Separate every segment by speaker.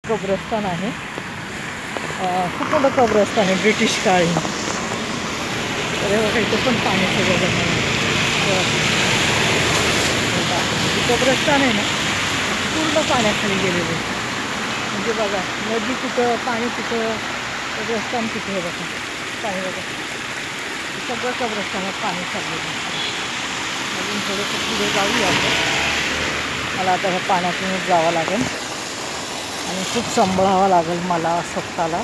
Speaker 1: कब्रस्तान आहे. खूप मोठं कब्रस्तान आहे ब्रिटिश काळी. तर हे बघा इथं पण पाणी सगळं जमा कब्रस्तान आहे ना, पूर्ण पाण्याखाली गेलेलं आहे. म्हणजे बघा नदी कुठं, पाणी कुठं, कब्रस्तान कुठं. हे बघा पाणी, बघा सगळं कब्रस्तानात पाणी चाललेलं आहे. अजून थोडंसं पुढे जाऊया आपण. मला आता ह्या पाण्यातूनच जावं लागेल आणि खूप सांभाळावं लागेल मला स्वतःला,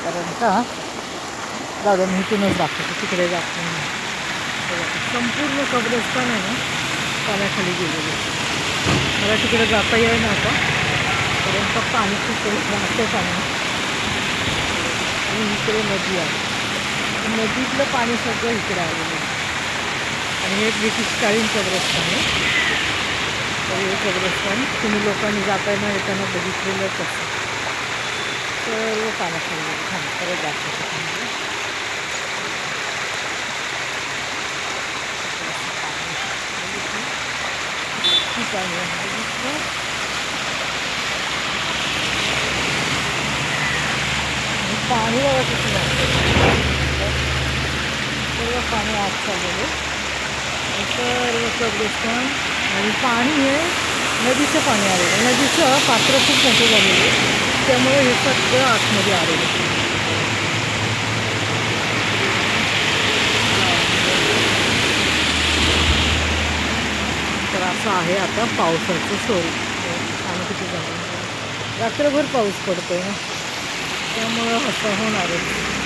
Speaker 1: कारण का दादा मी इथूनच दाखवतो, तिकडे जात नाही. संपूर्ण कब्रस्तान आहे ना पाण्याखाली गेलेले. मला तिकडे जाता येईल ना आता, कारण का पाणी खूप वाहते पाणी आणि इकडे नदी आहे. नदीतलं पाणी सगळं इकडे आलेलं आहे आणि हे ब्रिटिश काळीन कब्रस्तान आहे. तर हे कब्रस्तान तुम्ही लोकांनी जाताना येताना बघितलेलंच असतं. सर्व पाण्याखाली परत दाखवतो. पाणी बघा किती सर्व पाणी आत चाललेलं सर्व कब्रस्तान आणि पाणी हे नदीचं पाणी आलेलं. नदीचं पात्र खूप मोठं झालेलं आहे, त्यामुळे हे सगळं आतमध्ये आलेलं. तर असं आहे आता पावसाचं स्वरूप. पाणी किती झालं, रात्रभर पाऊस पडतोय ना, त्यामुळं असं होणार आहे.